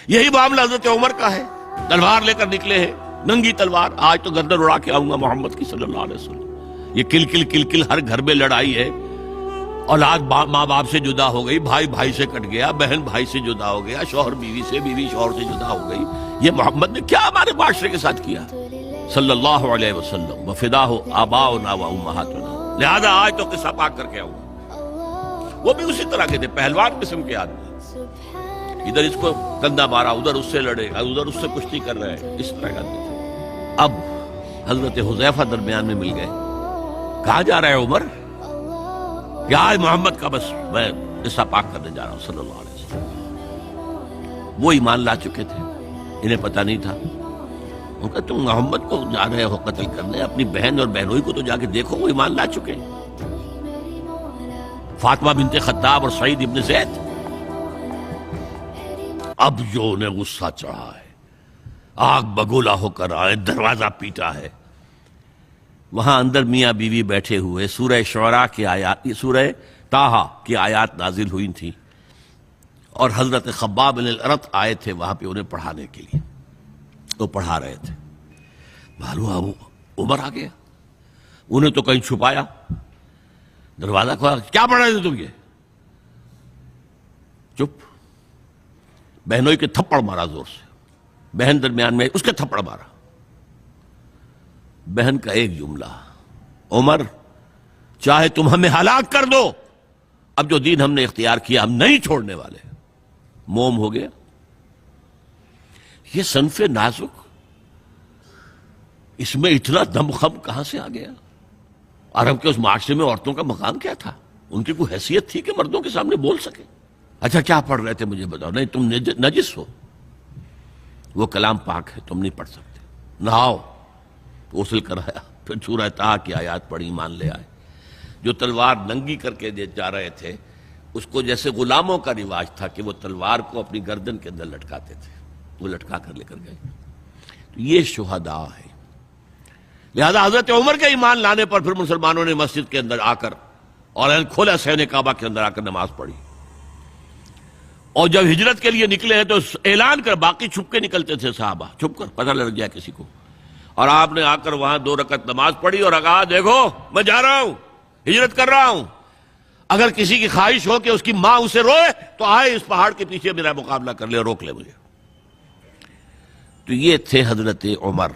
یہی معاملہ حضرت عمر کا ہے، تلوار لے کر نکلے ہیں، ننگی تلوار، آج تو گردن اڑا کے آؤں گا محمد کی صلی اللہ علیہ وسلم۔ یہ کل کل کل کل ہر گھر میں لڑائی ہے، اولاد ماں باپ سے جدا ہو گئی، بھائی بھائی سے کٹ گیا، بہن بھائی سے جدا ہو گیا، شوہر بیوی سے، بیوی شوہر سے جدا ہو گئی۔ یہ محمد نے کیا ہمارے معاشرے کے ساتھ کیا صلی اللہ علیہ وسلم، وفداہ آباؤنا و امہاتنا۔ لہذا آج تو قصہ پاک کر کے آؤں گا۔ وہ بھی اسی طرح کے تھے، پہلوان قسم کے آدمی، ادھر اس کو کندھا مارا، ادھر اس سے لڑے، ادھر اس سے کشتی کر رہے ہیں، اس طرح کا تھے۔ اب حضرت حذیفہ درمیان میں مل گئے۔ کہاں جا رہا ہے عمر؟ کہ آج محمد کا بس میں قصہ پاک کرنے جا رہا ہوں صلی اللہ علیہ وسلم۔ وہ ایمان لا چکے تھے، انہیں پتہ نہیں تھا۔ ان کا تم محمد کو جا رہے ہو قتل کرنے، اپنی بہن اور بہنوئی کو تو جا کے دیکھو، وہ ایمان لا چکے، فاطمہ بنت خطاب اور سعید ابن زید۔ اب جو انہیں غصہ چڑھا ہے، آگ بگولا ہو کر آئے، دروازہ پیٹا ہے، وہاں اندر میاں بیوی بیٹھے ہوئے، سورہ شعراء کی آیات، سورہ طٰہٰ کی آیات نازل ہوئی تھیں، اور حضرت خباب بن الارت آئے تھے وہاں پہ انہیں پڑھانے کے لیے، تو پڑھا رہے تھے۔ معلوم عمر آ گیا، انہیں تو کہیں چھپایا، دروازہ کھولا، کیا پڑھ رہے تھے تم؟ یہ چپ۔ بہنوئی کے تھپڑ مارا زور سے، بہن درمیان میں، اس کے تھپڑ مارا۔ بہن کا ایک جملہ، عمر چاہے تم ہمیں ہلاک کر دو، اب جو دین ہم نے اختیار کیا ہم نہیں چھوڑنے والے۔ موم ہو گیا۔ یہ صنف نازک، اس میں اتنا دم خم کہاں سے آ گیا؟ عرب کے اس معاشرے میں عورتوں کا مقام کیا تھا؟ ان کی کوئی حیثیت تھی کہ مردوں کے سامنے بول سکے؟ اچھا کیا پڑھ رہے تھے مجھے بتاؤ؟ نہیں تم نجس ہو، وہ کلام پاک ہے، تم نہیں پڑھ سکتے، نہاؤ۔ غسل کرایا، پھر سورہ طٰہٰ کی آیات پڑھی، ایمان لے آئے۔ جو تلوار ننگی کر کے جا رہے تھے، اس کو جیسے غلاموں کا رواج تھا کہ وہ تلوار کو اپنی گردن کے اندر لٹکاتے تھے، وہ لٹکا کر لے کر گئے۔ تو یہ شہداء ہے۔ لہذا حضرت عمر کے ایمان لانے پر پھر مسلمانوں نے مسجد کے اندر آ کر اور کھلا صحن کعبہ کے اندر آ کر نماز پڑھی، اور جب ہجرت کے لیے نکلے ہیں تو اعلان کر، باقی چھپ کے نکلتے تھے صحابہ، چھپ کر، پتہ لگ گیا کسی کو، اور آپ نے آ کر وہاں 2 رکعت نماز پڑھی اور کہا دیکھو میں جا رہا ہوں، ہجرت کر رہا ہوں، اگر کسی کی خواہش ہو کہ اس کی ماں اسے روئے تو آئے اس پہاڑ کے پیچھے میرا مقابلہ کر لے، روک لے مجھے۔ تو یہ تھے حضرت عمر۔